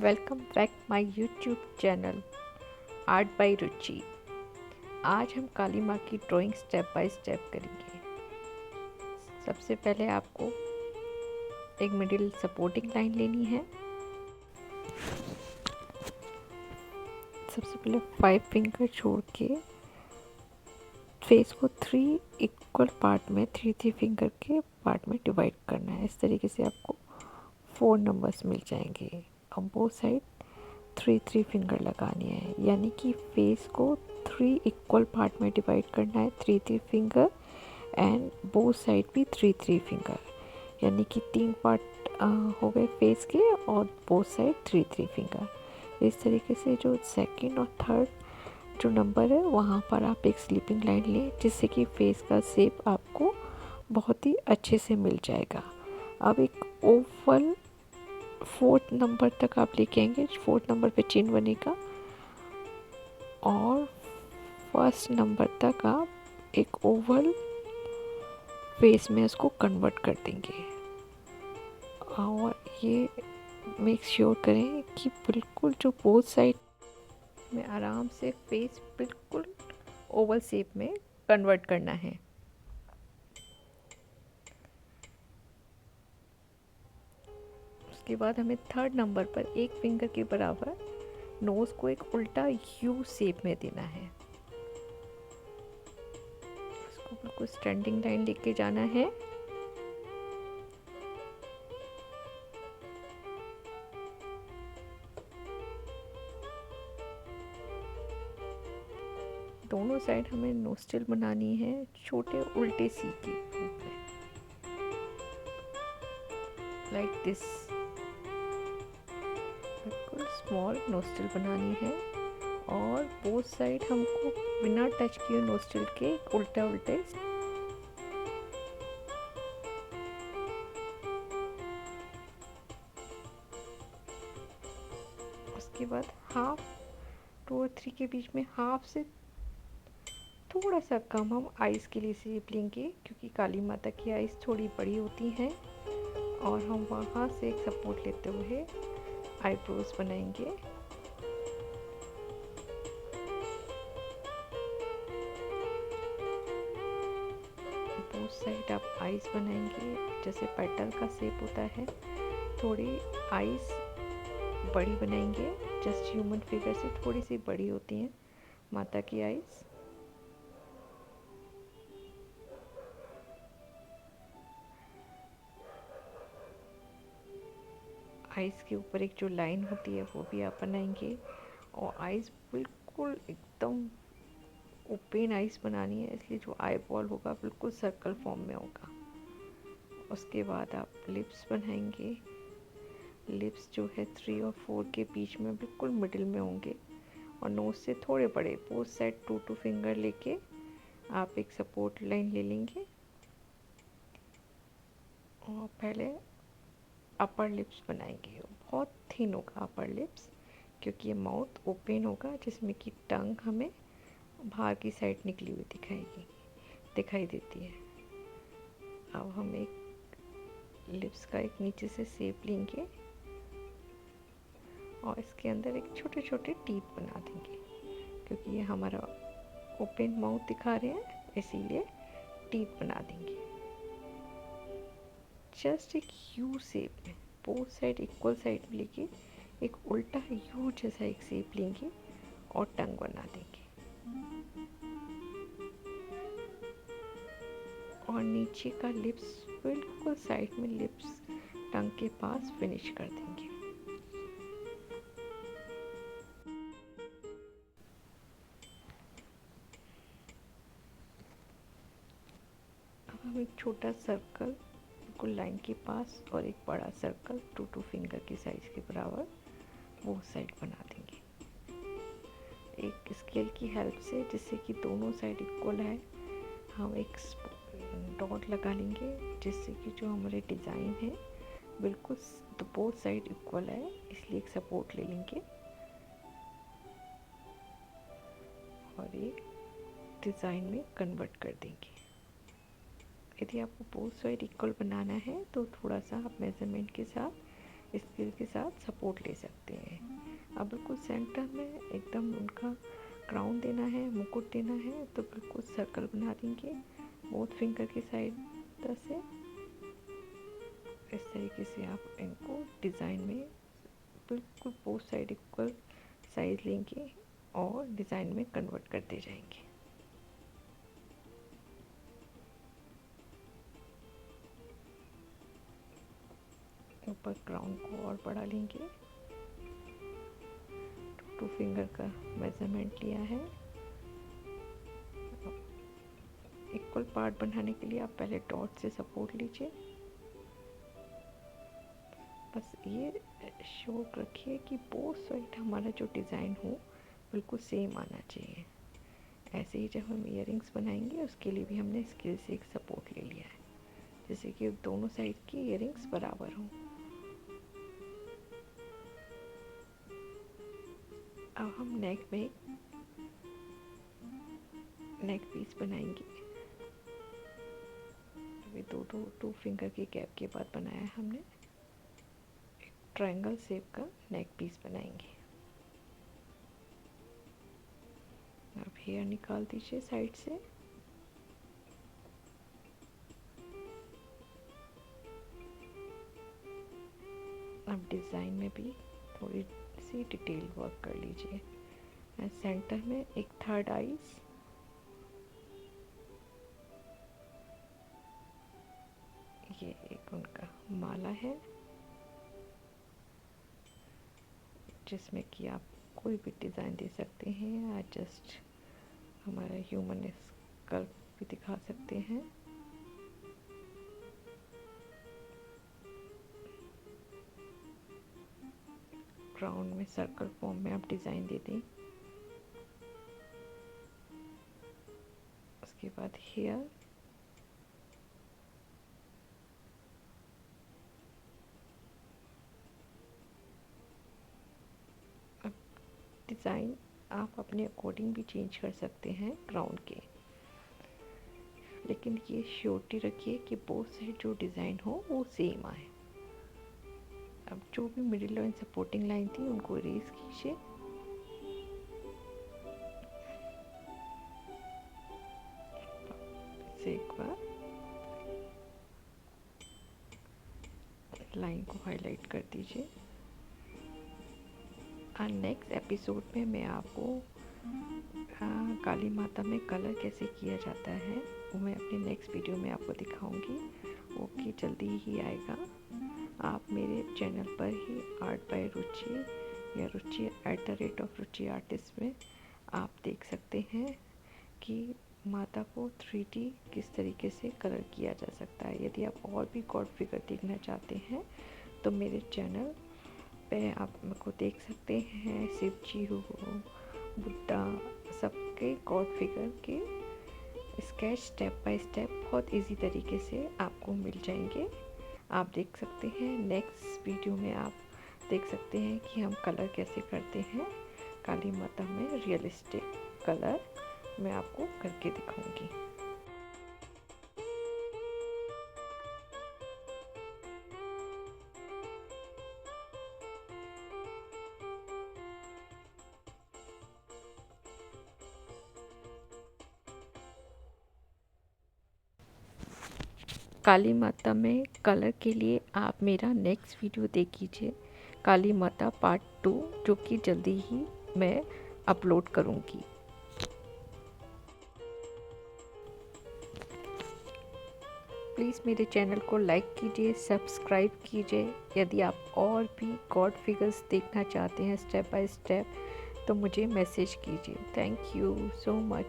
Welcome back my YouTube channel art by Ruchi. आज हम काली माँ की ड्राइंग स्टेप बाय स्टेप करेंगे। सबसे पहले आपको एक मिडिल सपोर्टिंग लाइन लेनी है। सबसे पहले 5 फिंगर छोड़ के फेस को 3 इक्वल पार्ट में 3 फिंगर के पार्ट में डिवाइड करना है। इस तरीके से आपको 4 नंबर्स मिल जाएंगे। अब बोथ साइड 3 फिंगर लगानी है, यानी कि फेस को 3 इक्वल पार्ट में डिवाइड करना है। 3 फिंगर एंड बोथ साइड भी 3 फिंगर, यानी कि 3 पार्ट हो गए फेस के और बोथ साइड 3 फिंगर। इस तरीके से जो सेकंड और थर्ड जो नंबर है वहाँ पर आप एक स्लीपिंग लाइन लें, जिससे कि फेस का शेप आपको बहुत ही अच्छे से मिल जाएगा। अब एक ओवल 4th नंबर तक आप लेके आएंगे। 4th नंबर पे चिन्ह बनेगा और 1st नंबर तक आप एक ओवल फेस में उसको कन्वर्ट कर देंगे। और ये मेक श्योर करें कि बिल्कुल जो बोथ साइड में आराम से फेस बिल्कुल ओवल शेप में कन्वर्ट करना है। उसके बाद हमें 3rd नंबर पर 1 फिंगर के बराबर नोज़ को एक उल्टा यू शेप में देना है। इसको बिल्कुल स्टैंडिंग लाइन लेके जाना है। दोनों साइड हमें नोस्ट्रिल बनानी है, छोटे उल्टे सी के रूप में, लाइक दिस। बिल्कुल स्मॉल नोस्ट्रिल बनानी है और बोथ साइड हमको बिना टच किए नोस्ट्रिल के उल्टा उल्टे। उसके बाद हाफ 2 और 3 के बीच में हाफ से थोड़ा सा कम हम आइज़ के लिए शेप लेंगे, क्योंकि काली माता की आइज़ थोड़ी बड़ी होती हैं और हम वहाँ से एक सपोर्ट लेते हुए आईब्रोज बनाएंगे। बोथ साइड आप आइज़ बनाएंगे, जैसे पेटल का शेप होता है। थोड़ी आइज़ बड़ी बनाएंगे, जस्ट ह्यूमन फिगर से थोड़ी सी बड़ी होती हैं माता की आइज़। आइज़ के ऊपर एक जो लाइन होती है वो भी आप बनाएंगे और आइज़ बिल्कुल एकदम ओपन आइज़ बनानी है, इसलिए जो आई बॉल होगा बिल्कुल सर्कल फॉर्म में होगा। उसके बाद आप लिप्स बनाएंगे। लिप्स जो है 3 और 4 के बीच में बिल्कुल मिडिल में होंगे और नोज से थोड़े बड़े, बोथ साइड 2 फिंगर लेके आप एक सपोर्ट लाइन ले लेंगे और पहले अपर लिप्स बनाएंगे। बहुत थिन होगा अपर लिप्स, क्योंकि ये माउथ ओपन होगा, जिसमें कि टंग हमें बाहर की साइड निकली हुई दिखाई देती है। अब हम एक लिप्स का एक नीचे से शेप लेंगे और इसके अंदर एक छोटे छोटे टीथ बना देंगे, क्योंकि ये हमारा ओपन माउथ दिखा रहे हैं, इसीलिए टीथ बना देंगे। जस्ट एक यू शेप में बोथ साइड इक्वल साइड में लेके एक उल्टा यू जैसा एक शेप लेंगे और टंग बना देंगे और नीचे का लिप्स बिल्कुल साइड में लिप्स टंग के पास फिनिश कर देंगे। अब हम एक छोटा सर्कल बिल्कुल लाइन के पास और एक बड़ा सर्कल 2 फिंगर की साइज के बराबर वो साइड बना देंगे एक स्केल की हेल्प से, जिससे कि दोनों साइड इक्वल है। हम एक डॉट लगा लेंगे, जिससे कि जो हमारे डिज़ाइन है बिल्कुल तो बोथ साइड इक्वल है, इसलिए एक सपोर्ट ले लेंगे और एक डिज़ाइन में कन्वर्ट कर देंगे। यदि आपको बोथ साइड इक्वल बनाना है तो थोड़ा सा आप मेज़रमेंट के साथ, स्केल के साथ सपोर्ट ले सकते हैं। अब बिल्कुल सेंटर में एकदम उनका क्राउन देना है, मुकुट देना है, तो बिल्कुल सर्कल बना देंगे बोथ फिंगर की साइड से। इस तरीके से आप इनको डिज़ाइन में बिल्कुल बोथ साइड इक्वल साइज लेंगे और डिज़ाइन में कन्वर्ट करते जाएंगे। ऊपर क्राउन को और बढ़ा लेंगे। 2 फिंगर का मेजरमेंट लिया है। इक्वल पार्ट बनाने के लिए आप पहले डॉट से सपोर्ट लीजिए। बस ये श्योर रखिए कि बोथ साइड हमारा जो डिज़ाइन हो बिल्कुल सेम आना चाहिए। ऐसे ही जब हम इयररिंग्स बनाएंगे उसके लिए भी हमने स्केल से एक सपोर्ट ले लिया है, जैसे कि दोनों साइड की इयररिंग्स बराबर हों। अब हम नेक में नेक पीस बनाएंगे। अभी दो फिंगर की गैप के बाद बनाया हमने एक ट्रायंगल शेप का नेक पीस बनाएंगे। अब हेयर निकाल दीजिए साइड से। अब डिज़ाइन में भी थोड़ी सी डिटेल वर्क कर लीजिए। सेंटर में एक थर्ड आईज, ये एक उनका माला है जिसमें कि आप कोई भी डिज़ाइन दे सकते हैं या जस्ट हमारा ह्यूमन स्कल्प भी दिखा सकते हैं। क्राउन में सर्कल फॉर्म में आप डिज़ाइन दे दें। उसके बाद हेयर, अब डिज़ाइन आप अपने अकॉर्डिंग भी चेंज कर सकते हैं क्राउन के, लेकिन ये श्योरिटी रखिए कि बोथ साइड जो डिज़ाइन हो वो सेम आए। अब जो भी मिडिल लाइन सपोर्टिंग लाइन थी उनको इरेज कीजिए। एक बार लाइन को हाईलाइट कर दीजिए। नेक्स्ट एपिसोड में मैं आपको काली माता में कलर कैसे किया जाता है वो मैं अपने नेक्स्ट वीडियो में आपको दिखाऊंगी, वो कि जल्दी ही आएगा। आप मेरे चैनल पर ही आर्ट बाय रुचि या रुचि @रुचि आर्टिस्ट में आप देख सकते हैं कि माता को 3D किस तरीके से कलर किया जा सकता है। यदि आप और भी गॉड फिगर देखना चाहते हैं तो मेरे चैनल पे आप मेरे को देख सकते हैं। शिव जी हो, बुद्धा, सबके गॉड फिगर के स्केच स्टेप बाय स्टेप बहुत इजी तरीके से आपको मिल जाएंगे। आप देख सकते हैं। नेक्स्ट वीडियो में आप देख सकते हैं कि हम कलर कैसे करते हैं काली माता में। रियलिस्टिक कलर मैं आपको करके दिखाऊंगी। काली माता में कलर के लिए आप मेरा नेक्स्ट वीडियो देख लीजिए, काली माता पार्ट 2, जो कि जल्दी ही मैं अपलोड करूँगी। प्लीज़ मेरे चैनल को लाइक कीजिए, सब्सक्राइब कीजिए। यदि आप और भी गॉड फिगर्स देखना चाहते हैं स्टेप बाय स्टेप तो मुझे मैसेज कीजिए। Thank you so much.